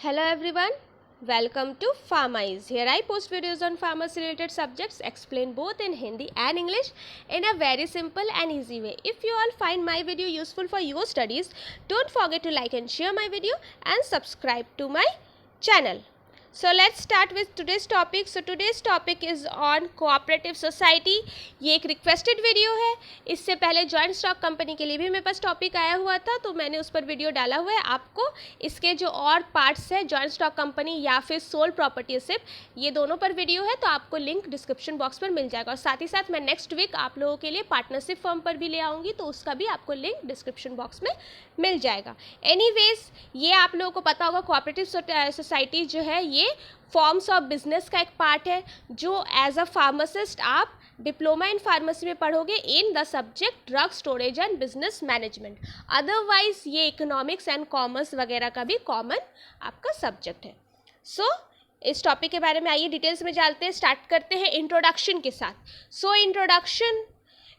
Hello everyone, welcome to Pharmize. Here I post videos on pharmacy related subjects, explain both in Hindi and English in a very simple and easy way. If you all find my video useful for your studies, don't forget to like and share my video and subscribe to my channel. So let's start with today's topic. So today's topic is on cooperative society. ये एक requested video है. इससे पहले joint stock company के लिए भी मेरे पास topic आया हुआ था, तो मैंने उस पर वीडियो डाला हुआ है. आपको इसके जो और पार्ट्स है, जॉइंट स्टॉक कंपनी या फिर सोल प्रॉपर्टीशिप, ये दोनों पर वीडियो है, तो आपको लिंक डिस्क्रिप्शन बॉक्स पर मिल जाएगा. और साथ ही साथ मैं नेक्स्ट वीक आप लोगों के लिए पार्टनरशिप फर्म पर भी ले आऊँगी, तो उसका भी आपको लिंक डिस्क्रिप्शन बॉक्स में मिल जाएगा. एनीवेज, ये आप लोगों को पता होगा, कोऑपरेटिव सोसाइटी जो है ये फॉर्म्स ऑफ बिजनेस का एक पार्ट है, जो एज अ फार्मासिस्ट आप डिप्लोमा इन फार्मेसी में पढ़ोगे in the subject drug storage and business management. Otherwise ये इकोनॉमिक्स एंड कॉमर्स वगैरह का भी कॉमन आपका सब्जेक्ट है. सो इस टॉपिक के बारे में आइए डिटेल्स में जानते हैं. स्टार्ट करते हैं इंट्रोडक्शन के साथ. सो इंट्रोडक्शन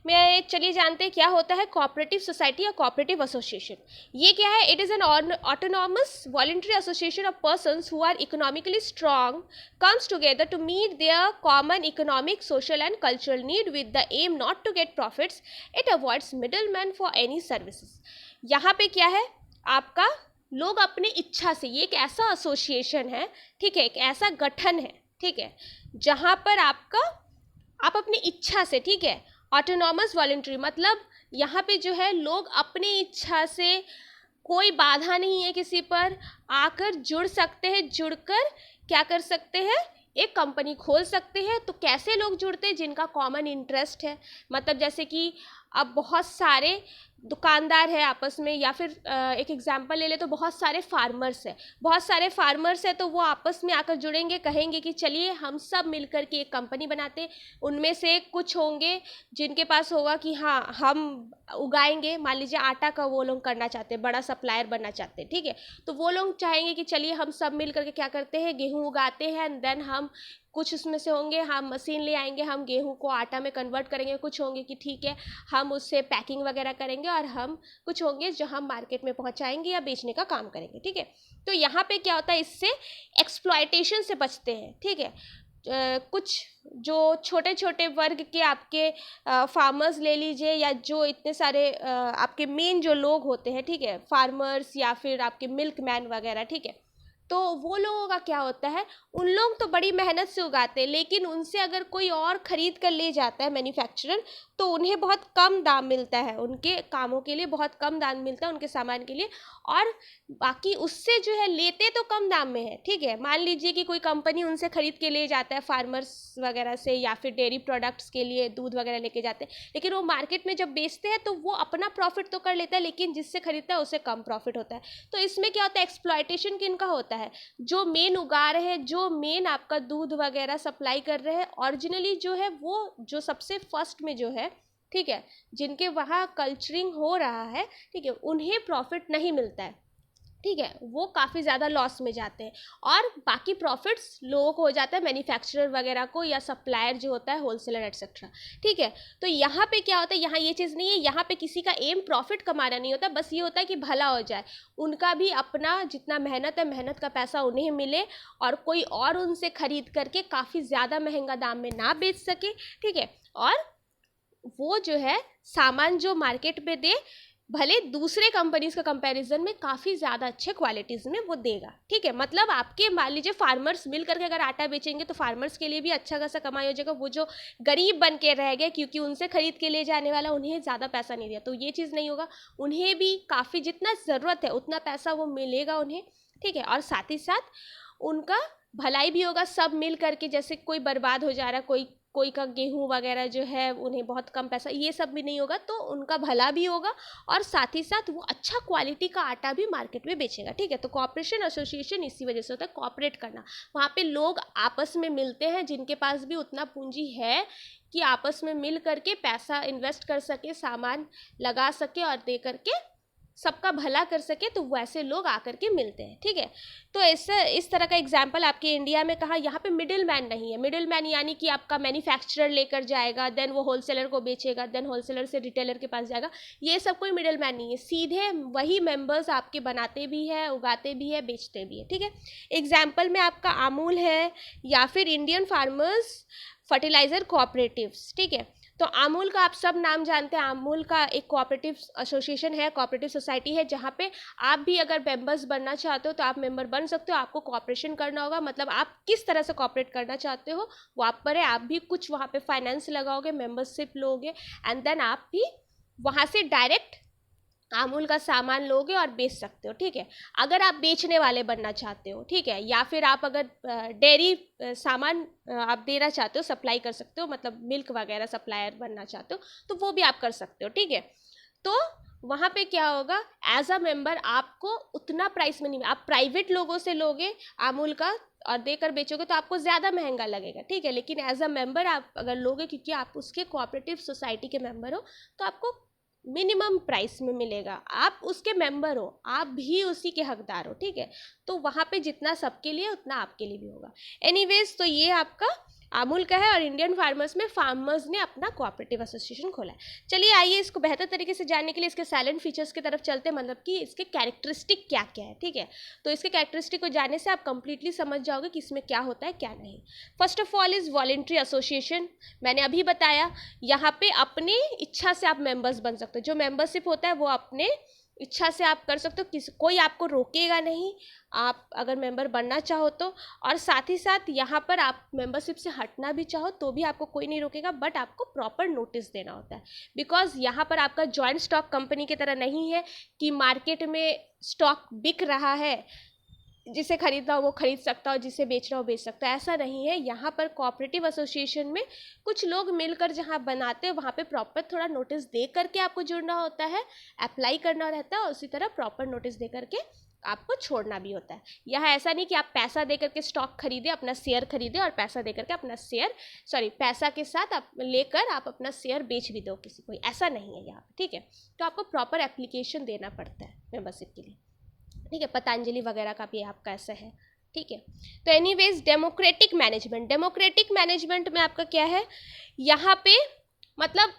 में चलिए जानते हैं क्या होता है कोऑपरेटिव सोसाइटी या कोऑपरेटिव एसोसिएशन. ये क्या है? It is an autonomous voluntary association of persons who are economically strong comes together to meet their common economic, social and cultural need with the aim not to get profits. It avoids middlemen for any services. यहाँ पे क्या है आपका, लोग अपनी इच्छा से, ये एक ऐसा एसोसिएशन है, ठीक है, एक ऐसा गठन है, ठीक है, जहाँ पर आप अपनी इच्छा से, ठीक है, ऑटोनॉमस वॉलंटरी मतलब यहाँ पे जो है लोग अपनी इच्छा से, कोई बाधा नहीं है किसी पर, आकर जुड़ सकते हैं. जुड़कर क्या कर सकते हैं? एक कंपनी खोल सकते हैं. तो कैसे लोग जुड़ते हैं? जिनका कॉमन इंटरेस्ट है. मतलब जैसे कि अब बहुत सारे दुकानदार है आपस में, या फिर एक एग्जांपल ले ले तो बहुत सारे फार्मर्स हैं, तो वो आपस में आकर जुड़ेंगे, कहेंगे कि चलिए हम सब मिलकर के एक कंपनी बनाते हैं. उनमें से कुछ होंगे जिनके पास होगा कि हाँ हम उगाएंगे, मान लीजिए आटा का वो लोग करना चाहते हैं, बड़ा सप्लायर बनना चाहते हैं, ठीक है, तो वो लोग चाहेंगे कि चलिए हम सब मिल करके क्या करते हैं, गेहूँ उगाते हैं, एंड देन हम कुछ उसमें से होंगे हम मशीन ले आएंगे, हम गेहूं को आटा में कन्वर्ट करेंगे. कुछ होंगे कि ठीक है हम उससे पैकिंग वगैरह करेंगे, और हम कुछ होंगे जो हम मार्केट में पहुंचाएंगे या बेचने का काम करेंगे, ठीक है. तो यहाँ पे क्या होता है, इससे एक्सप्लॉयटेशन से बचते हैं, ठीक है. कुछ जो छोटे छोटे वर्ग के आपके फार्मर्स ले लीजिए, या जो इतने सारे आपके मेन जो लोग होते हैं, ठीक है, फार्मर्स या फिर आपके मिल्क मैन वगैरह, ठीक है, तो वो लोगों का क्या होता है, उन लोग तो बड़ी मेहनत से उगाते हैं, लेकिन उनसे अगर कोई और ख़रीद कर ले जाता है मैन्युफैक्चरर, तो उन्हें बहुत कम दाम मिलता है, उनके कामों के लिए बहुत कम दाम मिलता है, उनके सामान के लिए. और बाकी उससे जो है लेते तो कम दाम में है, ठीक है. मान लीजिए कि कोई कंपनी उनसे ख़रीद के ले जाता है फार्मर्स वगैरह से, या फिर डेयरी प्रोडक्ट्स के लिए दूध वगैरह लेके जाते हैं, लेकिन वो मार्केट में जब बेचते हैं तो वो अपना प्रॉफिट तो कर लेता है, लेकिन जिससे ख़रीदता है उससे कम प्रॉफिट होता है. तो इसमें क्या होता है, एक्सप्लॉयटेशन किनका होता है? जो मेन उगा रहे हैं, जो मेन आपका दूध वगैरह सप्लाई कर रहे हैं, ओरिजिनली जो है वो जो सबसे फर्स्ट में जो है, ठीक है, जिनके वहाँ कल्चरिंग हो रहा है, ठीक है, उन्हें प्रॉफिट नहीं मिलता है, ठीक है, वो काफ़ी ज़्यादा लॉस में जाते हैं, और बाकी प्रॉफिट्स लोगों को हो जाता है मैन्युफैक्चरर वगैरह को, या सप्लायर जो होता है होलसेलर एटसेट्रा, ठीक है. तो यहाँ पे क्या होता है, यहाँ ये चीज़ नहीं है, यहाँ पे किसी का एम प्रॉफिट कमाना नहीं होता, बस ये होता है कि भला हो जाए, उनका भी अपना जितना मेहनत है, मेहनत का पैसा उन्हें मिले, और कोई और उनसे ख़रीद करके काफ़ी ज़्यादा महंगा दाम में ना बेच सके, ठीक है, और वो जो है सामान जो मार्केट में दे, भले दूसरे कंपनीज का कंपैरिजन में काफ़ी ज़्यादा अच्छे क्वालिटीज़ में वो देगा, ठीक है. मतलब आपके मान लीजिए फार्मर्स मिल करके अगर आटा बेचेंगे तो फार्मर्स के लिए भी अच्छा खासा कमाई हो जाएगा. वो जो गरीब बन के रह गए क्योंकि उनसे ख़रीद के ले जाने वाला उन्हें ज़्यादा पैसा नहीं दिया, तो ये चीज़ नहीं होगा. उन्हें भी काफ़ी जितना ज़रूरत है उतना पैसा वो मिलेगा उन्हें, ठीक है, और साथ ही साथ उनका भलाई भी होगा. सब मिल करके, जैसे कोई बर्बाद हो जा रहा है, कोई का गेहूं वगैरह जो है उन्हें बहुत कम पैसा, ये सब भी नहीं होगा, तो उनका भला भी होगा, और साथ ही साथ वो अच्छा क्वालिटी का आटा भी मार्केट में बेचेगा, ठीक है. तो कॉपरेशन एसोसिएशन इसी वजह से होता है, कॉपरेट करना. वहाँ पे लोग आपस में मिलते हैं जिनके पास भी उतना पूंजी है कि आपस में मिल करके पैसा इन्वेस्ट कर सके, सामान लगा सके और दे करके सबका भला कर सके, तो वैसे लोग आकर के मिलते हैं, ठीक है। तो ऐसा इस तरह का एग्जाम्पल आपके इंडिया में कहा, यहाँ पे मिडिल मैन नहीं है। मिडिल मैन यानी कि आपका मैन्युफैक्चरर लेकर जाएगा, देन वो होलसेलर को बेचेगा, देन होलसेलर से रिटेलर के पास जाएगा, ये सब कोई मिडिल मैन नहीं है। सीधे वही मेंबर्स आपके बनाते भी है, उगाते भी है, बेचते भी है, ठीक है। एग्जाम्पल में आपका अमूल है या फिर इंडियन फार्मर्स फर्टिलाइजर कोऑपरेटिव्स, ठीक है। तो अमूल का आप सब नाम जानते हैं। अमूल का एक कोऑपरेटिव एसोसिएशन है, कोऑपरेटिव सोसाइटी है, जहाँ पे आप भी अगर मेंबर्स बनना चाहते हो तो आप मेंबर बन सकते हो। आपको कोऑपरेशन करना होगा, मतलब आप किस तरह से कोऑपरेट करना चाहते हो वो आप पर है। आप भी कुछ वहाँ पे फाइनेंस लगाओगे, मेंबरशिप लोगे, एंड देन आप भी वहाँ से डायरेक्ट अमूल का सामान लोगे और बेच सकते हो, ठीक है। अगर आप बेचने वाले बनना चाहते हो, ठीक है, या फिर आप अगर डेयरी सामान आप देना चाहते हो, सप्लाई कर सकते हो, मतलब मिल्क वगैरह सप्लायर बनना चाहते हो, तो वो भी आप कर सकते हो, ठीक है। तो वहाँ पे क्या होगा, एज अ मेंबर आपको उतना प्राइस में नहीं, आप प्राइवेट लोगों से लोगे अमूल का और देकर बेचोगे तो आपको ज़्यादा महंगा लगेगा, ठीक है। लेकिन एज अ मेंबर आप अगर लोगे, क्योंकि आप उसके कोऑपरेटिव सोसाइटी के मेंबर हो, तो आपको मिनिमम प्राइस में मिलेगा। आप उसके मेंबर हो, आप भी उसी के हकदार हो, ठीक है। तो वहाँ पे जितना सबके लिए उतना आपके लिए भी होगा। एनीवेज, तो ये आपका अमूल का है और इंडियन फार्मर्स में फार्मर्स ने अपना कोऑपरेटिव एसोसिएशन खोला है। चलिए आइए इसको बेहतर तरीके से जानने के लिए इसके साइलेंट फीचर्स की तरफ चलते हैं, मतलब कि इसके कैरेक्टरिस्टिक क्या क्या है, ठीक है। तो इसके कैरेक्टरिस्टिक को जानने से आप कंप्लीटली समझ जाओगे कि इसमें क्या होता है क्या नहीं। First of all is voluntary association. मैंने अभी बताया, यहाँ पे अपनी इच्छा से आप मेंबर्स बन सकते हो। जो मेंबरशिप होता है वो अपने इच्छा से आप कर सकते हो, कोई आपको रोकेगा नहीं, आप अगर मेंबर बनना चाहो तो। और साथ ही साथ यहाँ पर आप मेंबरशिप से हटना भी चाहो तो भी आपको कोई नहीं रोकेगा, बट आपको प्रॉपर नोटिस देना होता है। बिकॉज यहाँ पर आपका जॉइंट स्टॉक कंपनी की तरह नहीं है कि मार्केट में स्टॉक बिक रहा है, जिसे खरीदना हो वो खरीद सकता हो, जिसे बेचना हो बेच सकता है, ऐसा नहीं है। यहाँ पर कोऑपरेटिव एसोसिएशन में कुछ लोग मिलकर जहाँ बनाते हैं वहाँ पे प्रॉपर थोड़ा नोटिस दे करके आपको जुड़ना होता है, अप्लाई करना रहता है, और उसी तरह प्रॉपर नोटिस दे करके आपको छोड़ना भी होता है। यहाँ ऐसा नहीं कि आप पैसा दे करके स्टॉक खरीदे, अपना शेयर खरीदे और पैसा दे करके अपना शेयर, पैसा के साथ आप लेकर आप अपना शेयर बेच भी दो किसी को, ऐसा नहीं है यहाँ पे, ठीक है। तो आपको प्रॉपर एप्लीकेशन देना पड़ता है मेंबरशिप के लिए, ठीक है। पतंजलि वगैरह का भी आपका ऐसा है, ठीक है। तो anyways, democratic management. Democratic management में आपका क्या है, यहाँ पे मतलब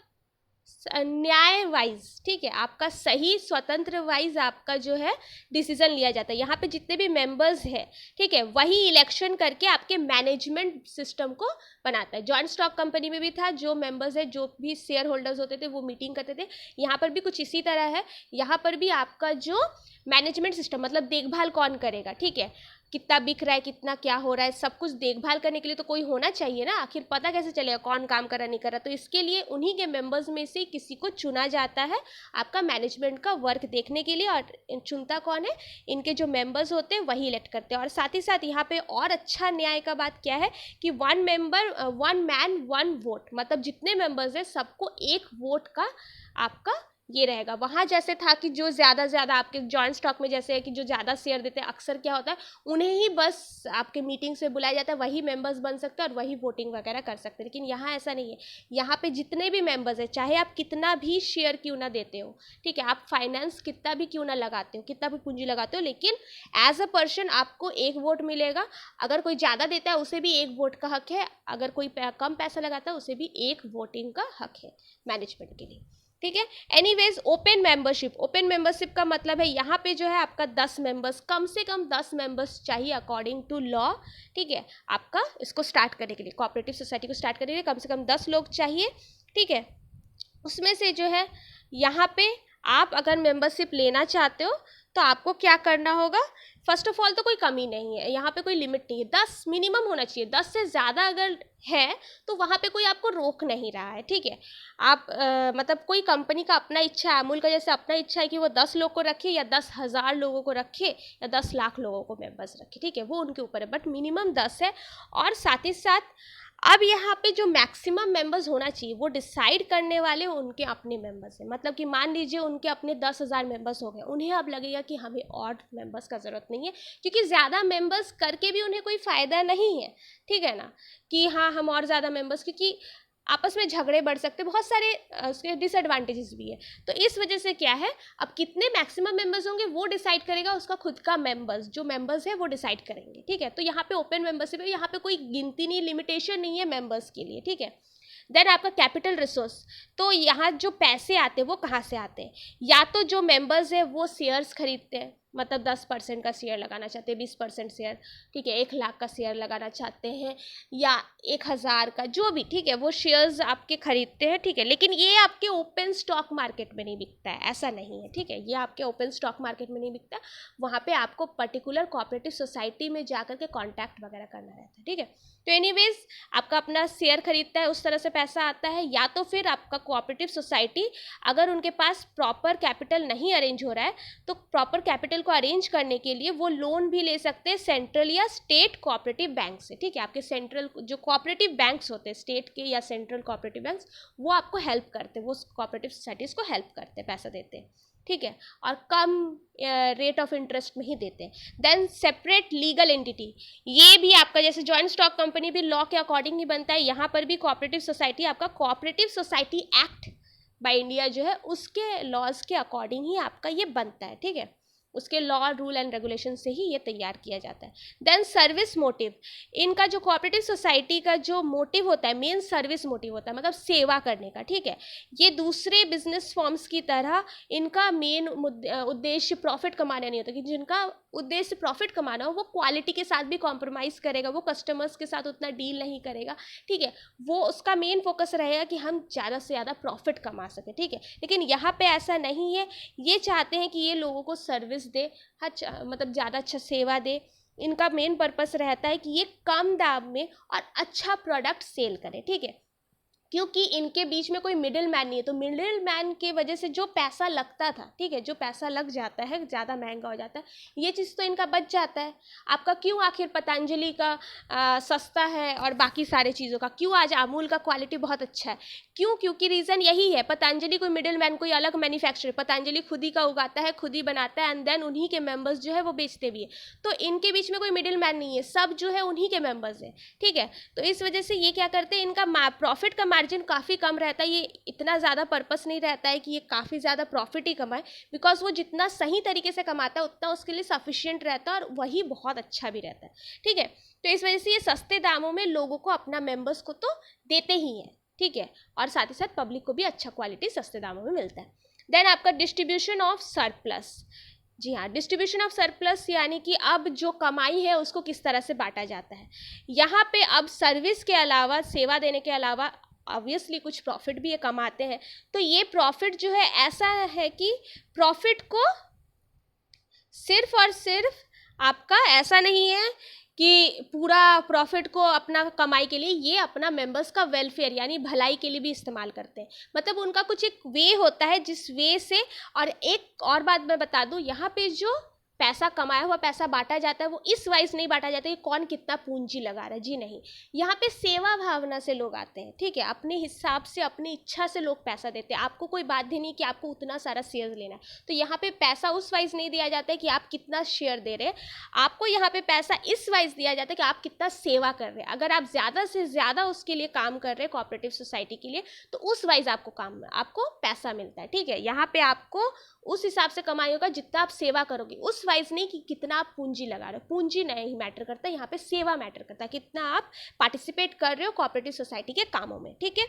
न्याय वाइज, ठीक है, आपका सही स्वतंत्र वाइज आपका जो है डिसीजन लिया जाता है। यहाँ पे जितने भी मेंबर्स हैं, ठीक है, वही इलेक्शन करके आपके मैनेजमेंट सिस्टम को बनाता है। जॉइंट स्टॉक कंपनी में भी था, जो मेंबर्स है, जो भी शेयर होल्डर्स होते थे वो मीटिंग करते थे। यहाँ पर भी कुछ इसी तरह है। यहाँ पर भी आपका जो मैनेजमेंट सिस्टम, मतलब देखभाल कौन करेगा, ठीक है, कितना बिक रहा है, कितना क्या हो रहा है, सब कुछ देखभाल करने के लिए तो कोई होना चाहिए ना। आखिर पता कैसे चलेगा कौन काम कर रहा नहीं कर रहा, तो इसके लिए उन्हीं के मेंबर्स में से किसी को चुना जाता है आपका मैनेजमेंट का वर्क देखने के लिए। और चुनता कौन है, इनके जो मेंबर्स होते हैं वही इलेक्ट करते हैं। और साथ ही साथ यहाँ पे और अच्छा न्याय का बात क्या है कि 1 मेंबर 1 मैन 1 वोट, मतलब जितने मेंबर्स हैं सबको एक वोट का आपका ये रहेगा। वहाँ जैसे था कि जो ज़्यादा आपके जॉइंट स्टॉक में जैसे है कि जो ज़्यादा शेयर देते हैं, अक्सर क्या होता है उन्हें ही बस आपके मीटिंग से बुलाया जाता है, वही मेंबर्स बन सकते हैं और वही वोटिंग वगैरह कर सकते हैं। लेकिन यहाँ ऐसा नहीं है। यहाँ पे जितने भी मेंबर्स हैं, चाहे आप कितना भी शेयर क्यों ना देते हो, ठीक है, आप फाइनेंस कितना भी क्यों ना लगाते हो, कितना भी पूंजी लगाते हो, लेकिन एज अ पर्सन आपको एक वोट मिलेगा। अगर कोई ज़्यादा देता है उसे भी एक वोट का हक है, अगर कोई कम पैसा लगाता है उसे भी एक वोटिंग का हक है मैनेजमेंट के लिए, ठीक है। Anyways, open membership. Open membership का मतलब है यहाँ पे जो है आपका 10 मेंबर्स, कम से कम 10 मेंबर्स चाहिए अकॉर्डिंग टू लॉ, ठीक है। आपका इसको स्टार्ट करने के लिए, कोऑपरेटिव सोसाइटी को स्टार्ट करने के लिए कम से कम 10 लोग चाहिए, ठीक है। उसमें से जो है यहाँ पे आप अगर मेंबरशिप लेना चाहते हो तो आपको क्या करना होगा। फर्स्ट ऑफ ऑल तो कोई कमी नहीं है, यहाँ पे कोई लिमिट नहीं है, 10 मिनिमम होना चाहिए। 10 से ज़्यादा अगर है तो वहाँ पे कोई आपको रोक नहीं रहा है, ठीक है। आप मतलब कोई कंपनी का अपना इच्छा है, अमूल का जैसे अपना इच्छा है कि वो 10 लोग को रखे या 10,000 लोगों को रखे या 10 लाख लोगों को मेंबर्स रखे, ठीक है, वो उनके ऊपर है, बट मिनिमम 10 है। और साथ ही साथ अब यहाँ पे जो मैक्सिमम मेंबर्स होना चाहिए वो डिसाइड करने वाले उनके अपने मेंबर्स हैं। मतलब कि मान लीजिए उनके अपने 10,000 मेंबर्स हो गए, उन्हें अब लगेगा कि हमें और मेंबर्स का ज़रूरत नहीं है, क्योंकि ज़्यादा मेंबर्स करके भी उन्हें कोई फ़ायदा नहीं है, ठीक है ना, कि हाँ हम और ज़्यादा मेंबर्स, क्योंकि आपस में झगड़े बढ़ सकते, बहुत सारे उसके डिसएडवांटेजेस भी है। तो इस वजह से क्या है, अब कितने मैक्सिमम मेंबर्स होंगे वो डिसाइड करेगा उसका खुद का मेंबर्स, जो मेंबर्स है वो डिसाइड करेंगे, ठीक है। तो यहाँ पे ओपन मेंबरशिप है, यहाँ पे कोई गिनती नहीं, लिमिटेशन नहीं है मेंबर्स के लिए, ठीक है। देन आपका कैपिटल रिसोर्स, तो यहाँ जो पैसे आते हैं वो कहाँ से आते हैं, या तो जो मेंबर्स है वो शेयर्स खरीदते हैं, मतलब 10% का शेयर लगाना चाहते हैं, 20% शेयर, ठीक है, 1 लाख का शेयर लगाना चाहते हैं, या 1,000 का, जो भी, ठीक है, वो शेयर्स आपके खरीदते हैं, ठीक है। लेकिन ये आपके ओपन स्टॉक मार्केट में नहीं बिकता है, ऐसा नहीं है, ठीक है, ये आपके ओपन स्टॉक मार्केट में नहीं बिकता, वहाँ पे आपको पर्टिकुलर कोऑपरेटिव सोसाइटी में जाकर के कॉन्टैक्ट वगैरह करना रहता है, ठीक है। तो एनीवेज आपका अपना शेयर खरीदता है, उस तरह से पैसा आता है, या तो फिर आपका कोऑपरेटिव सोसाइटी अगर उनके पास प्रॉपर कैपिटल नहीं अरेंज हो रहा है तो प्रॉपर कैपिटल को अरेंज करने के लिए वो लोन भी ले सकते हैं सेंट्रल या स्टेट कोऑपरेटिव बैंक से, ठीक है। आपके सेंट्रल जो कोऑपरेटिव बैंक्स होते हैं स्टेट के या सेंट्रल कोऑपरेटिव बैंक्स, वो आपको हेल्प करते हैं, वो कोऑपरेटिव सोसाइटीज़ को हेल्प करते हैं, पैसा देते हैं, ठीक है, और कम रेट ऑफ इंटरेस्ट में ही देते हैं। देन सेपरेट लीगल एंटिटी, ये भी आपका जैसे जॉइंट स्टॉक कंपनी भी लॉ के अकॉर्डिंग ही बनता है, यहाँ पर भी कोऑपरेटिव सोसाइटी आपका cooperative society act by India जो है उसके लॉज के अकॉर्डिंग ही आपका ये बनता है, ठीक है, उसके लॉ रूल एंड रेगुलेशन से ही ये तैयार किया जाता है। देन सर्विस मोटिव, इनका जो कोऑपरेटिव सोसाइटी का जो मोटिव होता है, मेन सर्विस मोटिव होता है, मतलब सेवा करने का, ठीक है। ये दूसरे बिजनेस फॉर्म्स की तरह इनका मेन उद्देश्य प्रॉफिट कमाना नहीं होता, कि जिनका उद्देश्य प्रॉफिट कमाना हो वो क्वालिटी के साथ भी कॉम्प्रोमाइज़ करेगा, वो कस्टमर्स के साथ उतना डील नहीं करेगा, ठीक है, वो उसका मेन फोकस रहेगा कि हम ज़्यादा से ज़्यादा प्रॉफिट कमा सकें, ठीक है। लेकिन यहाँ पे ऐसा नहीं है, ये चाहते हैं कि ये लोगों को सर्विस दे, मतलब ज़्यादा अच्छा सेवा दे, इनका मेन पर्पस रहता है कि ये कम दाम में और अच्छा प्रोडक्ट सेल करें, ठीक है, क्योंकि इनके बीच में कोई मिडिल मैन नहीं है। तो मिडिल मैन की वजह से जो पैसा लगता था, ठीक है, जो पैसा लग जाता है, ज़्यादा महंगा हो जाता है, ये चीज़ तो इनका बच जाता है। आपका क्यों आखिर पतंजलि का सस्ता है और बाकी सारे चीज़ों का क्यों आज अमूल का क्वालिटी बहुत अच्छा है, क्यों? क्योंकि रीज़न यही है, पतंजलि कोई मिडिल मैन, कोई अलग मैन्युफैक्चर, पतंजलि खुद ही का उगाता है, खुद ही बनाता है, एंड देन उन्हीं के मेम्बर्स जो है वो बेचते भी है। तो इनके बीच में कोई मिडिल मैन नहीं है, सब जो है उन्हीं के मेम्बर्स है, ठीक है। तो इस वजह से ये क्या करते हैं, इनका प्रॉफिट का मार्जिन काफ़ी कम रहता है, ये इतना ज़्यादा पर्पस नहीं रहता है कि ये काफ़ी ज़्यादा प्रॉफिट ही कमाए, बिकॉज वो जितना सही तरीके से कमाता है उतना उसके लिए सफिशिएंट रहता है और वही बहुत अच्छा भी रहता है, ठीक है। तो इस वजह से ये सस्ते दामों में लोगों को, अपना मेंबर्स को तो देते ही हैं, ठीक है, और साथ ही साथ पब्लिक को भी अच्छा क्वालिटी सस्ते दामों में मिलता है। देन आपका डिस्ट्रीब्यूशन ऑफ सरप्लस, जी हाँ, डिस्ट्रीब्यूशन ऑफ सरप्लस यानी कि अब जो कमाई है उसको किस तरह से बांटा जाता है। यहाँ पे अब सर्विस के अलावा, सेवा देने के अलावा ऑब्वियसली कुछ प्रॉफिट भी ये कमाते हैं। तो ये प्रॉफिट जो है ऐसा है कि प्रॉफिट को सिर्फ और सिर्फ आपका ऐसा नहीं है कि पूरा प्रॉफिट को अपना कमाई के लिए, ये अपना मेंबर्स का वेलफेयर यानी भलाई के लिए भी इस्तेमाल करते हैं। मतलब उनका कुछ एक वे होता है जिस वे से, और एक और बात मैं बता दूं, यहाँ पे जो पैसा कमाया हुआ पैसा बांटा जाता है वो इस वाइज नहीं बांटा जाता कि कौन कितना पूंजी लगा रहा है, जी नहीं, यहाँ पे सेवा भावना से लोग आते हैं, ठीक है, अपने हिसाब से, अपनी इच्छा से लोग पैसा देते हैं। आपको कोई बाध्य नहीं कि आपको उतना सारा शेयर लेना है, तो यहाँ पे पैसा उस वाइज नहीं दिया जाता है कि आप कितना शेयर दे रहे हैं, आपको यहाँ पे पैसा इस वाइज दिया जाता है कि आप कितना सेवा कर रहे हैं। अगर आप ज़्यादा से ज़्यादा उसके लिए काम कर रहे हैं कोऑपरेटिव सोसाइटी के लिए, तो उस वाइज आपको पैसा मिलता है, ठीक है। यहाँ पे आपको उस हिसाब से कमाई होगा जितना आप सेवा करोगे, उस वाइज नहीं कि कितना आप पूंजी लगा रहे हो, पूंजी नहीं मैटर करता, यहाँ पे सेवा मैटर करता है, कितना आप पार्टिसिपेट कर रहे हो कोऑपरेटिव सोसाइटी के कामों में, ठीक है।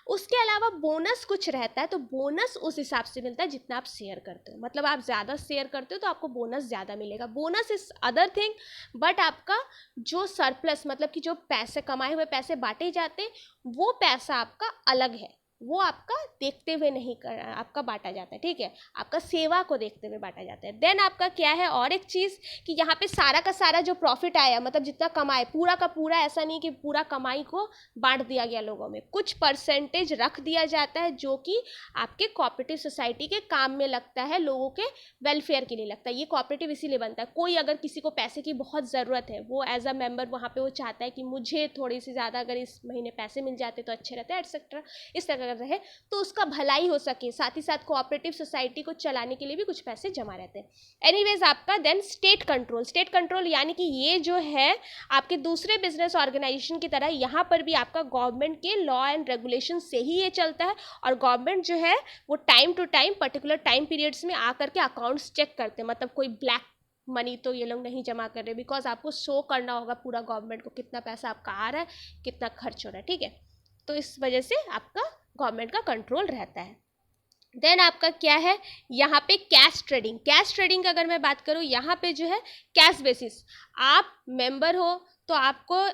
उसके अलावा बोनस कुछ रहता है, तो बोनस उस हिसाब से मिलता है जितना आप शेयर करते हो, मतलब आप ज़्यादा शेयर करते हो तो आपको बोनस ज़्यादा मिलेगा। Bonus is other thing, but आपका जो सरप्लस, मतलब कि जो पैसे कमाए हुए पैसे बांटे जाते, वो पैसा आपका अलग है, वो आपका देखते हुए नहीं कर, आपका बांटा जाता है, ठीक है, आपका सेवा को देखते हुए बांटा जाता है। देन आपका क्या है और एक चीज़ कि यहाँ पे सारा का सारा जो प्रॉफिट आया, मतलब जितना कमाए पूरा का पूरा, ऐसा नहीं कि पूरा कमाई को बांट दिया गया लोगों में, कुछ परसेंटेज रख दिया जाता है जो कि आपके कोऑपरेटिव सोसाइटी के काम में लगता है, लोगों के वेलफेयर के लिए लगता है। ये कोऑपरेटिव इसीलिए बनता है, कोई अगर किसी को पैसे की बहुत ज़रूरत है, वो एज अ मेंबर वहाँ पे वो चाहता है कि मुझे थोड़ी सी ज़्यादा अगर इस महीने पैसे मिल जाते तो अच्छे रहते हैं, एटसेट्रा, इस तरह अगर रहे तो उसका भलाई हो सके, साथ ही साथ कोऑपरेटिव सोसाइटी को चलाने के लिए भी कुछ पैसे जमा रहते हैं। एनीवेज आपका then state control, state control यानी कि ये जो है आपके दूसरे बिजनेस ऑर्गेनाइजेशन की तरह यहाँ पर भी आपका गवर्नमेंट के लॉ एंड रेगुलेशन से ही ये चलता है, और गवर्नमेंट जो है वो time to time particular time periods में आकर के अकाउंट्स चेक करते हैं। मतलब कोई ब्लैक मनी तो ये लोग नहीं जमा कर रहे, बिकॉज आपको शो करना होगा पूरा गवर्नमेंट को कितना पैसा आपका आ रहा है, कितना खर्च हो रहा है, ठीक है। तो इस वजह से आपका गवर्नमेंट का कंट्रोल रहता है। देन आपका क्या है यहाँ पे कैश ट्रेडिंग। कैश ट्रेडिंग का अगर मैं बात करूँ, यहाँ पे जो है कैश बेसिस, आप मेंबर हो तो आपको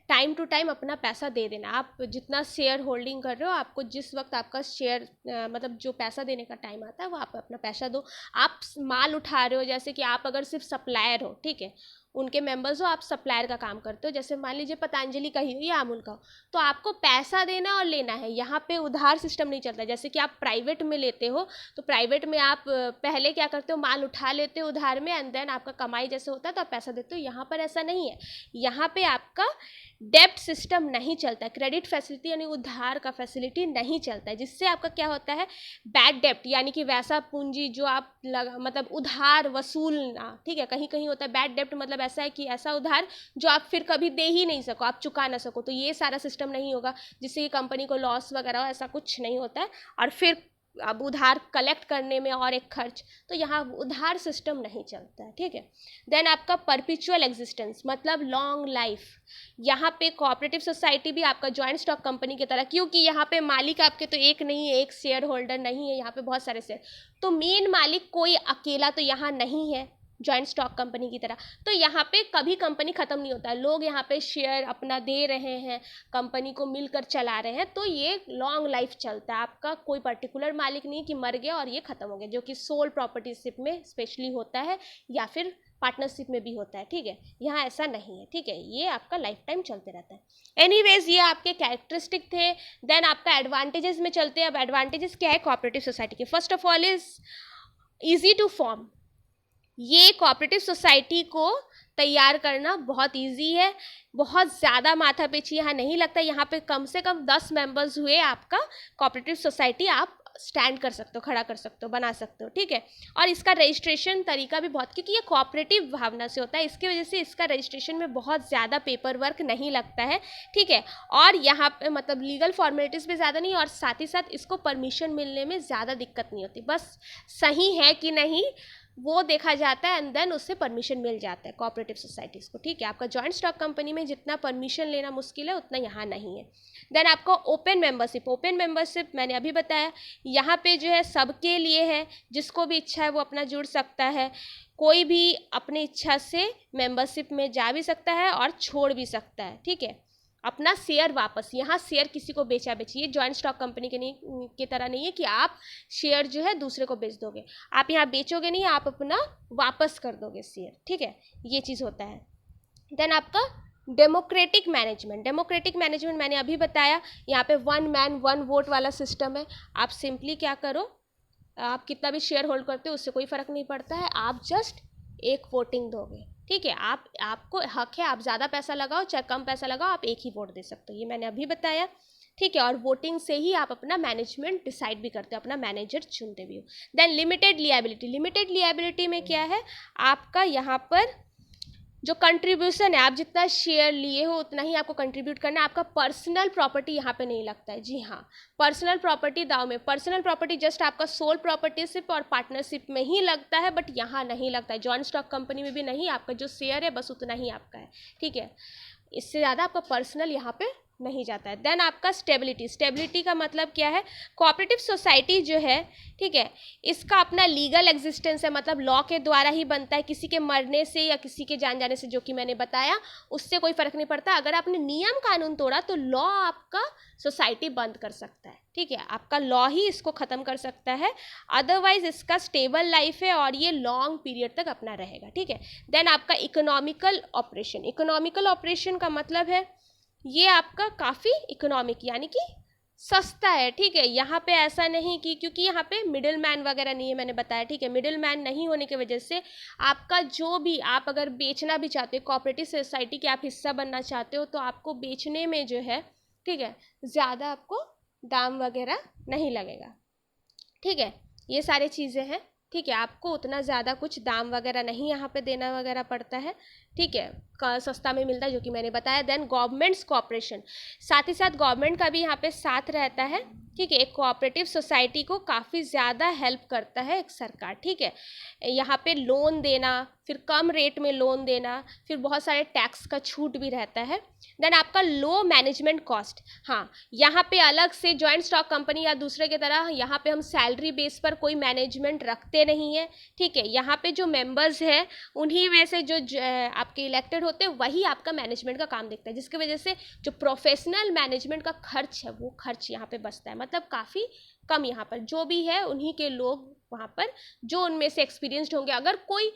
टाइम टू टाइम अपना पैसा दे देना। आप जितना शेयर होल्डिंग कर रहे हो, आपको जिस वक्त आपका शेयर मतलब जो पैसा देने का टाइम आता है वो आप अपना पैसा दो। आप माल उठा रहे हो, जैसे कि आप अगर सिर्फ सप्लायर हो, ठीक है, उनके मेंबर्स हो, आप सप्लायर का काम करते हो, जैसे मान लीजिए पतंजलि का ही हो या अमूल का हो, तो आपको पैसा देना और लेना है। यहाँ पे उधार सिस्टम नहीं चलता। जैसे कि आप प्राइवेट में लेते हो तो प्राइवेट में आप पहले क्या करते हो, माल उठा लेते हो उधार में, एंड देन आपका कमाई जैसे होता है तो आप पैसा देते हो। यहाँ पर ऐसा नहीं है। यहाँ पे आपका डेब्ट सिस्टम नहीं चलता, क्रेडिट फैसिलिटी यानी उधार का फैसिलिटी नहीं चलता है, जिससे आपका क्या होता है, बैड डेब्ट यानी कि वैसा पूंजी जो आप मतलब उधार वसूलना, ठीक है। कहीं कहीं होता है बैड डेब्ट, मतलब ऐसा है कि ऐसा उधार जो आप फिर कभी दे ही नहीं सको, आप चुका ना सको, तो ये सारा सिस्टम नहीं होगा, जिससे कि कंपनी को लॉस वगैरह हो, ऐसा कुछ नहीं होता है। और फिर अब उधार कलेक्ट करने में और एक खर्च, तो यहाँ उधार सिस्टम नहीं चलता है, ठीक है। देन आपका परपिचुअल एग्जिस्टेंस मतलब लॉन्ग लाइफ। यहाँ पे कोऑपरेटिव सोसाइटी भी आपका जॉइंट स्टॉक कंपनी की तरह, क्योंकि यहाँ पे मालिक आपके तो एक नहीं है, एक शेयर होल्डर नहीं है, यहाँ पे बहुत सारे शेयर, तो मेन मालिक कोई अकेला तो यहाँ नहीं है जॉइंट स्टॉक कंपनी की तरह। तो यहाँ पे कभी कंपनी ख़त्म नहीं होता है, लोग यहाँ पे शेयर अपना दे रहे हैं, कंपनी को मिलकर चला रहे हैं, तो ये लॉन्ग लाइफ चलता है। आपका कोई पर्टिकुलर मालिक नहीं कि मर गया और ये ख़त्म हो गया, जो कि सोल प्रॉपर्टीशिप में स्पेशली होता है या फिर पार्टनरशिप में भी होता है, ठीक है। यहाँ ऐसा नहीं है, ठीक है, ये आपका लाइफ टाइम चलते रहता है। एनीवेज ये आपके कैरेक्टरिस्टिक थे। देन आपका एडवांटेजेस में चलते हैं। अब एडवांटेजेस क्या है कोऑपरेटिव सोसाइटी के? First of all is easy to form. ये कोऑपरेटिव सोसाइटी को तैयार करना बहुत इजी है, बहुत ज़्यादा माथापेची यहाँ नहीं लगता। यहाँ पे कम से कम 10 मेंबर्स हुए आपका कोऑपरेटिव सोसाइटी आप स्टैंड कर सकते हो, खड़ा कर सकते हो, बना सकते हो, ठीक है। और इसका रजिस्ट्रेशन तरीका भी बहुत, क्योंकि ये कोऑपरेटिव भावना से होता है, इसकी वजह से इसका रजिस्ट्रेशन में बहुत ज़्यादा पेपर वर्क नहीं लगता है, ठीक है। और यहाँ पे मतलब लीगल फॉर्मेलिटीज़ भी ज़्यादा नहीं, और साथ ही साथ इसको परमिशन मिलने में ज़्यादा दिक्कत नहीं होती, बस सही है कि नहीं वो देखा जाता है एंड देन उससे परमिशन मिल जाता है कोऑपरेटिव सोसाइटीज़ को, ठीक है। आपका जॉइंट स्टॉक कंपनी में जितना परमिशन लेना मुश्किल है उतना यहाँ नहीं है। देन आपका ओपन मेंबरशिप। ओपन मेंबरशिप मैंने अभी बताया, यहाँ पे जो है सबके लिए है, जिसको भी इच्छा है वो अपना जुड़ सकता है, कोई भी अपनी इच्छा से मेंबरशिप में जा भी सकता है और छोड़ भी सकता है, ठीक है। अपना शेयर वापस, यहाँ शेयर किसी को बेचा बेची, ये जॉइंट स्टॉक कंपनी के नहीं की तरह नहीं है कि आप शेयर जो है दूसरे को बेच दोगे, आप यहाँ बेचोगे नहीं, आप अपना वापस कर दोगे शेयर, ठीक है, ये चीज़ होता है। देन आपका डेमोक्रेटिक मैनेजमेंट। डेमोक्रेटिक मैनेजमेंट मैंने अभी बताया, यहाँ पे 1 मैन 1 वोट वाला सिस्टम है। आप सिंपली क्या करो, आप कितना भी शेयर होल्ड करते हो उससे कोई फ़र्क नहीं पड़ता है, आप जस्ट एक वोटिंग दोगे, ठीक है। आपको हक है, आप ज़्यादा पैसा लगाओ चाहे कम पैसा लगाओ, आप एक ही वोट दे सकते हो, ये मैंने अभी बताया, ठीक है। और वोटिंग से ही आप अपना मैनेजमेंट डिसाइड भी करते हो, अपना मैनेजर चुनते भी हो। Then limited liability. Limited liability में क्या है, आपका यहाँ पर जो कंट्रीब्यूशन है, आप जितना शेयर लिए हो उतना ही आपको कंट्रीब्यूट करना है। आपका पर्सनल प्रॉपर्टी यहाँ पे नहीं लगता है, जी हाँ, पर्सनल प्रॉपर्टी दाव में। पर्सनल प्रॉपर्टी जस्ट आपका सोल प्रॉपर्टीशिप और पार्टनरशिप में ही लगता है, बट यहाँ नहीं लगता है, जॉइंट स्टॉक कंपनी में भी नहीं। आपका जो शेयर है बस उतना ही आपका है, ठीक है, इससे ज़्यादा आपका पर्सनल यहाँ पे नहीं जाता है। देन आपका स्टेबिलिटी। स्टेबिलिटी का मतलब क्या है, कोऑपरेटिव सोसाइटी जो है, ठीक है, इसका अपना लीगल एग्जिस्टेंस है, मतलब लॉ के द्वारा ही बनता है, किसी के मरने से या किसी के जान जाने से, जो कि मैंने बताया, उससे कोई फ़र्क नहीं पड़ता। अगर आपने नियम कानून तोड़ा तो लॉ आपका सोसाइटी बंद कर सकता है, ठीक है, आपका लॉ ही इसको ख़त्म कर सकता है। अदरवाइज इसका स्टेबल लाइफ है और ये लॉन्ग पीरियड तक अपना रहेगा, ठीक है। देन आपका इकोनॉमिकल ऑपरेशन। इकोनॉमिकल ऑपरेशन का मतलब है ये आपका काफ़ी इकोनॉमिक यानी कि सस्ता है, ठीक है। यहाँ पे ऐसा नहीं कि, क्योंकि यहाँ पे मिडिल मैन वगैरह नहीं है, मैंने बताया, ठीक है। मिडिल मैन नहीं होने की वजह से आपका जो भी, आप अगर बेचना भी चाहते हो, कोऑपरेटिव सोसाइटी के आप हिस्सा बनना चाहते हो, तो आपको बेचने में जो है, ठीक है, ज़्यादा आपको दाम वगैरह नहीं लगेगा। ठीक है, ये सारी चीज़ें हैं। ठीक है, आपको उतना ज़्यादा कुछ दाम वगैरह नहीं यहाँ पे देना वगैरह पड़ता है। ठीक है, सस्ता में मिलता है जो कि मैंने बताया। देन गवर्नमेंट्स कोऑपरेशन, साथ ही साथ गवर्नमेंट का भी यहाँ पे साथ रहता है। ठीक है, एक कोऑपरेटिव सोसाइटी को काफ़ी ज़्यादा हेल्प करता है एक सरकार। ठीक है, यहाँ पे लोन देना, फिर कम रेट में लोन देना, फिर बहुत सारे टैक्स का छूट भी रहता है। देन आपका लो मैनेजमेंट कॉस्ट, हाँ यहाँ पे अलग से जॉइंट स्टॉक कंपनी या दूसरे की तरह यहाँ पे हम सैलरी बेस पर कोई मैनेजमेंट रखते नहीं है। ठीक है, यहाँ पे जो मेंबर्स हैं उन्हीं में से जो आपके इलेक्टेड होते हैं वही आपका मैनेजमेंट का काम देखता है, जिसकी वजह से जो प्रोफेशनल मैनेजमेंट का खर्च है वो खर्च यहाँ पे बचता है। मतलब काफ़ी कम यहाँ पर जो भी है उन्हीं के लोग वहाँ पर जो उनमें से एक्सपीरियंस्ड होंगे, अगर कोई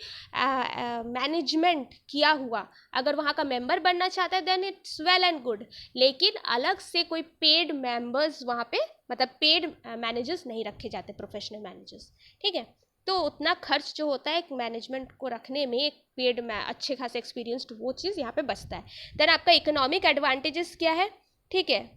मैनेजमेंट किया हुआ अगर वहाँ का मेंबर बनना चाहता है then it's well and good, लेकिन अलग से कोई पेड मेंबर्स वहाँ पे मतलब पेड मैनेजर्स नहीं रखे जाते, प्रोफेशनल मैनेजर्स। ठीक है, तो उतना खर्च जो होता है एक मैनेजमेंट को रखने में, एक पेड में अच्छे खासे एक्सपीरियंस्ड, वो चीज़ यहाँ पे बचता है। देन आपका इकोनॉमिक एडवांटेजेस क्या है? ठीक है,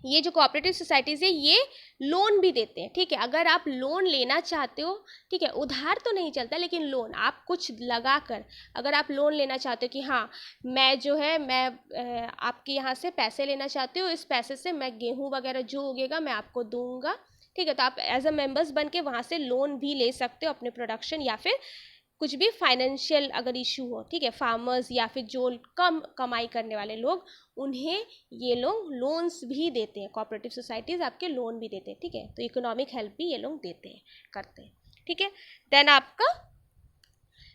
ये जो कोऑपरेटिव सोसाइटीज़ है ये लोन भी देते हैं। ठीक है, अगर आप लोन लेना चाहते हो, ठीक है, उधार तो नहीं चलता लेकिन लोन आप कुछ लगा कर अगर आप लोन लेना चाहते हो कि हाँ मैं जो है मैं आपके यहाँ से पैसे लेना चाहती हूँ, इस पैसे से मैं गेहूँ वगैरह जो उगेगा मैं आपको दूंगा। ठीक है, तो आप एज अ मेंबर्स बन के वहाँ से लोन भी ले सकते हो अपने प्रोडक्शन या फिर कुछ भी फाइनेंशियल अगर इशू हो। ठीक है, फार्मर्स या फिर जो कम कमाई करने वाले लोग, उन्हें ये लोग लोन्स भी देते हैं, कोऑपरेटिव सोसाइटीज़ आपके लोन भी देते हैं। ठीक है, तो इकोनॉमिक हेल्प भी ये लोग देते हैं, करते हैं। ठीक है, देन आपका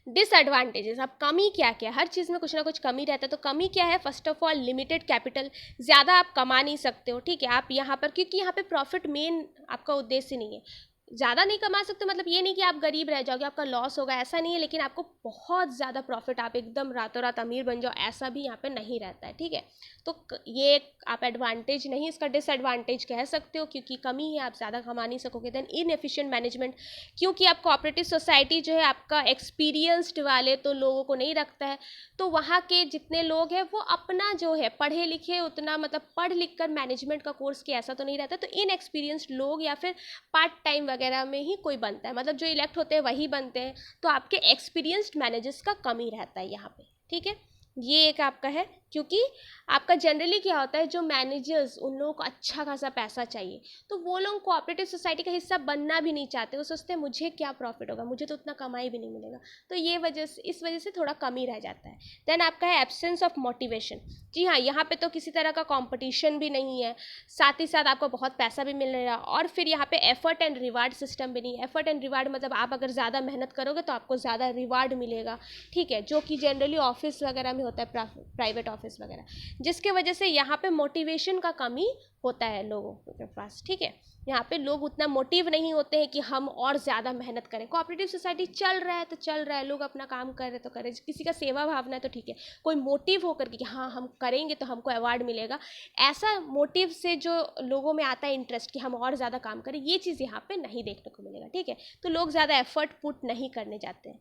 डिसएडवांटेजेस, अब कमी क्या क्या, हर चीज़ में कुछ ना कुछ कमी रहता है। तो कमी क्या है? First of all limited capital, ज़्यादा आप कमा नहीं सकते हो। ठीक है, आप यहाँ पर क्योंकि यहाँ पे प्रॉफिट मेन आपका उद्देश्य नहीं है, ज़्यादा नहीं कमा सकते मतलब ये नहीं कि आप गरीब रह जाओगे, आपका लॉस होगा, ऐसा नहीं है, लेकिन आपको बहुत ज़्यादा प्रॉफिट, आप एकदम रातों रात अमीर बन जाओ, ऐसा भी यहाँ पे नहीं रहता है। ठीक है, तो ये एक आप एडवांटेज नहीं, इसका डिसएडवांटेज कह सकते हो क्योंकि कमी है, आप ज़्यादा कमा नहीं सकोगे। देन इनएफिशिएंट मैनेजमेंट, क्योंकि आप कोऑपरेटिव सोसाइटी जो है आपका एक्सपीरियंस्ड वाले तो लोगों को नहीं रखता है, तो वहाँ के जितने लोग हैं वो अपना जो है पढ़े लिखे उतना मतलब पढ़ लिख कर मैनेजमेंट का कोर्स किया ऐसा तो नहीं रहता, तो इनएक्सपीरियंस्ड लोग या फिर पार्ट टाइम वगैरह में ही कोई बनता है, मतलब जो इलेक्ट होते हैं वही बनते हैं, तो आपके एक्सपीरियंस्ड मैनेजर्स का कमी रहता है यहाँ पे। ठीक है, ये एक आपका है, क्योंकि आपका जनरली क्या होता है जो मैनेजर्स उन लोगों को अच्छा खासा पैसा चाहिए, तो वो लोग कोऑपरेटिव सोसाइटी का हिस्सा बनना भी नहीं चाहते, वो सोचते हैं मुझे क्या प्रॉफिट होगा, मुझे तो उतना कमाई भी नहीं मिलेगा, तो ये वजह से इस वजह से थोड़ा कमी रह जाता है। देन आपका है एब्सेंस ऑफ मोटिवेशन, जी हाँ यहाँ पे तो किसी तरह का कॉम्पिटिशन भी नहीं है, साथ ही साथ आपको बहुत पैसा भी मिल रहा है, और फिर यहाँ पे एफर्ट एंड रिवार्ड सिस्टम भी नहीं है। एफर्ट एंड रिवार्ड मतलब आप अगर ज़्यादा मेहनत करोगे तो आपको ज़्यादा रिवार्ड मिलेगा। ठीक है, जो कि जनरली ऑफिस वगैरह में होता है, प्राइवेट ऑफिस वगैरह, जिसके वजह से यहाँ पे मोटिवेशन का कमी होता है लोगों के पास। ठीक है, यहाँ पे लोग उतना मोटिव नहीं होते हैं कि हम और ज़्यादा मेहनत करें। कोऑपरेटिव सोसाइटी चल रहा है तो चल रहा है, लोग अपना काम कर रहे तो करें, किसी का सेवा भावना है तो ठीक है, कोई मोटिव होकर के कि हाँ हम करेंगे तो हमको अवार्ड मिलेगा, ऐसा मोटिव से जो लोगों में आता है इंटरेस्ट कि हम और ज़्यादा काम करें, ये चीज़ यहाँ पे नहीं देखने को मिलेगा। ठीक है, तो लोग ज़्यादा एफर्ट पुट नहीं करने जाते हैं।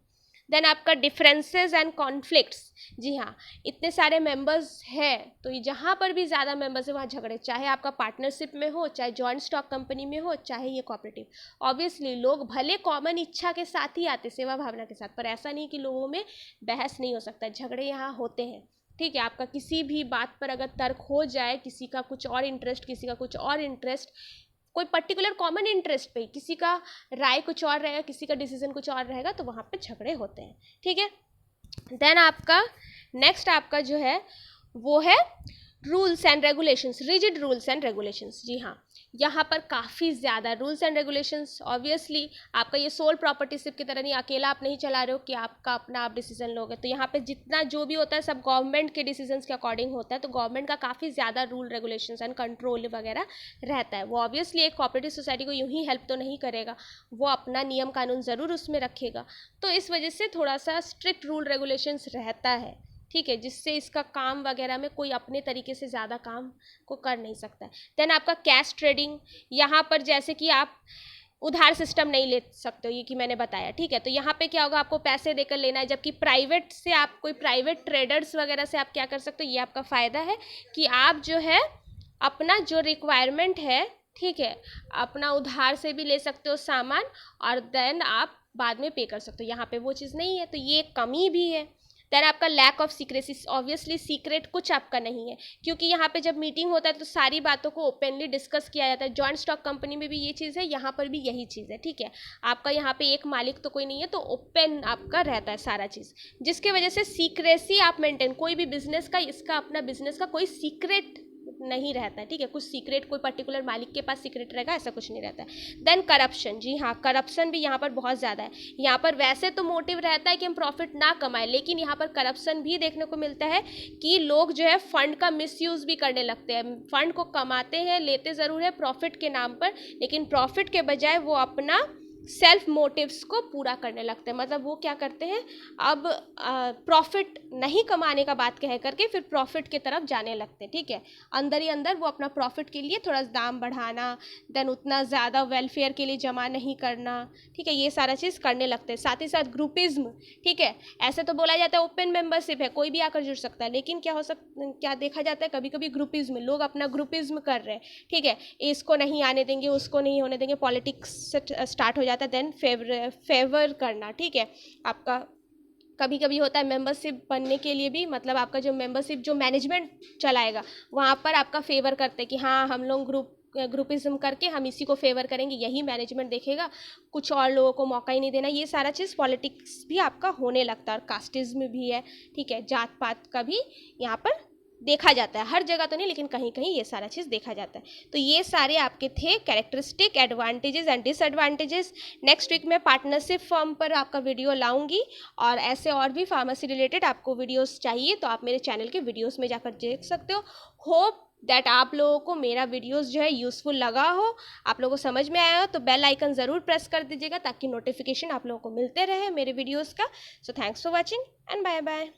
देन आपका डिफरेंसेस एंड कॉन्फ्लिक्ट्स, जी हाँ इतने सारे मेंबर्स हैं तो जहाँ पर भी ज़्यादा मेंबर्स है वहाँ झगड़े, चाहे आपका पार्टनरशिप में हो, चाहे जॉइंट स्टॉक कंपनी में हो, चाहे ये कोऑपरेटिव, ऑब्वियसली लोग भले कॉमन इच्छा के साथ ही आते, सेवा भावना के साथ, पर ऐसा नहीं कि लोगों में बहस नहीं हो सकता, झगड़े यहाँ होते हैं। ठीक है, आपका किसी भी बात पर अगर तर्क हो जाए, किसी का कुछ और इंटरेस्ट, किसी का कुछ और इंटरेस्ट, कोई पर्टिकुलर कॉमन इंटरेस्ट पे, किसी का राय कुछ और रहेगा, किसी का डिसीजन कुछ और रहेगा, तो वहाँ पे झगड़े होते हैं। ठीक है, देन आपका नेक्स्ट आपका जो है वो है rules and regulations, rigid rules and regulations. जी हाँ, यहाँ पर काफ़ी ज़्यादा रूल्स एंड रेगुलेशंस, ऑब्वियसली आपका ये सोल प्रॉपर्टीशिप की तरह नहीं, अकेला आप नहीं चला रहे हो कि आपका अपना आप डिसीजन लोगे, तो यहाँ पे जितना जो भी होता है सब गवर्नमेंट के डिसीजंस के अकॉर्डिंग होता है, तो गवर्नमेंट का काफ़ी ज़्यादा रूल रेगुलेशंस एंड कंट्रोल वगैरह रहता है। वो ऑब्वियसली एक कोऑपरेटिव सोसाइटी को यूँ ही हेल्प तो नहीं करेगा, वो अपना नियम कानून ज़रूर उसमें रखेगा, तो इस वजह से थोड़ा सा स्ट्रिक्ट रूल रेगुलेशंस रहता है। ठीक है, जिससे इसका काम वगैरह में कोई अपने तरीके से ज़्यादा काम को कर नहीं सकता है। देन आपका कैश ट्रेडिंग, यहाँ पर जैसे कि आप उधार सिस्टम नहीं ले सकते हो, ये कि मैंने बताया। ठीक है, तो यहाँ पे क्या होगा, आपको पैसे देकर लेना है, जबकि प्राइवेट से आप कोई प्राइवेट ट्रेडर्स वगैरह से आप क्या कर सकते हो, ये आपका फ़ायदा है कि आप जो है अपना जो रिक्वायरमेंट है, ठीक है, अपना उधार से भी ले सकते हो सामान और देन आप बाद में पे कर सकते हो। यहाँ पे वो चीज़ नहीं है, तो ये एक कमी भी है। देन आपका lack of secrecy, obviously secret कुछ आपका नहीं है, क्योंकि यहाँ पे जब मीटिंग होता है तो सारी बातों को ओपनली डिस्कस किया जाता है। जॉइंट स्टॉक कंपनी में भी ये चीज़ है, यहाँ पर भी यही चीज़ है। ठीक है, आपका यहाँ पे एक मालिक तो कोई नहीं है, तो ओपन आपका रहता है सारा चीज़, जिसकी वजह से सीक्रेसी आप मेंटेन, कोई भी बिजनेस का, इसका अपना बिजनेस का कोई सीक्रेट नहीं रहता है। ठीक है, कुछ सीक्रेट कोई पर्टिकुलर मालिक के पास सीक्रेट रहेगा ऐसा कुछ नहीं रहता है। देन करप्शन, जी हाँ, करप्शन भी यहाँ पर बहुत ज़्यादा है। यहाँ पर वैसे तो मोटिव रहता है कि हम प्रॉफिट ना कमाएं, लेकिन यहाँ पर करप्शन भी देखने को मिलता है कि लोग जो है फंड का मिसयूज़ भी करने लगते हैं। फंड को कमाते हैं, लेते ज़रूर है प्रॉफिट के नाम पर, लेकिन प्रॉफिट के बजाय वो अपना सेल्फ मोटिव्स को पूरा करने लगते हैं। मतलब वो क्या करते हैं, अब प्रॉफिट नहीं कमाने का बात कह करके फिर प्रॉफिट की तरफ जाने लगते हैं। ठीक है, अंदर ही अंदर वो अपना प्रॉफिट के लिए थोड़ा दाम बढ़ाना, देन उतना ज़्यादा वेलफेयर के लिए जमा नहीं करना। ठीक है, ये सारा चीज़ करने लगते हैं। साथ ही साथ ग्रुपिज्म, ठीक है, ऐसे तो बोला जाता है ओपन मेंबरशिप है, कोई भी आकर जुड़ सकता है, लेकिन क्या देखा जाता है कभी कभी ग्रुपिज्म, लोग अपना ग्रुपिज्म कर रहे हैं। ठीक है, इसको नहीं आने देंगे, उसको नहीं होने देंगे, पॉलिटिक्स स्टार्ट हो जाता है। देन फेवर करना, ठीक है, आपका कभी कभी होता है मेंबरशिप बनने के लिए भी, मतलब आपका जो मेंबरशिप जो मैनेजमेंट चलाएगा वहाँ पर आपका फेवर करते हैं कि हाँ हम लोग ग्रुपिज्म करके हम इसी को फेवर करेंगे, यही मैनेजमेंट देखेगा, कुछ और लोगों को मौका ही नहीं देना। ये सारा चीज़ पॉलिटिक्स भी आपका होने लगता है, और कास्टिज्म भी है। ठीक है, जात पात का भी यहाँ पर देखा जाता है, हर जगह तो नहीं लेकिन कहीं कहीं ये सारा चीज़ देखा जाता है। तो ये सारे आपके थे characteristic, advantages and disadvantages. Next week मैं पार्टनरशिप फॉर्म पर आपका वीडियो लाऊंगी, और ऐसे और भी फार्मेसी रिलेटेड आपको वीडियोस चाहिए तो आप मेरे चैनल के वीडियोस में जाकर देख सकते हो। होप दैट आप लोगों को मेरा वीडियोस जो है यूज़फुल लगा हो, आप लोगों को समझ में आया हो, तो बेल आइकन ज़रूर प्रेस कर दीजिएगा ताकि नोटिफिकेशन आप लोगों को मिलते रहे मेरे वीडियोज़ का। So thanks for watching and bye bye.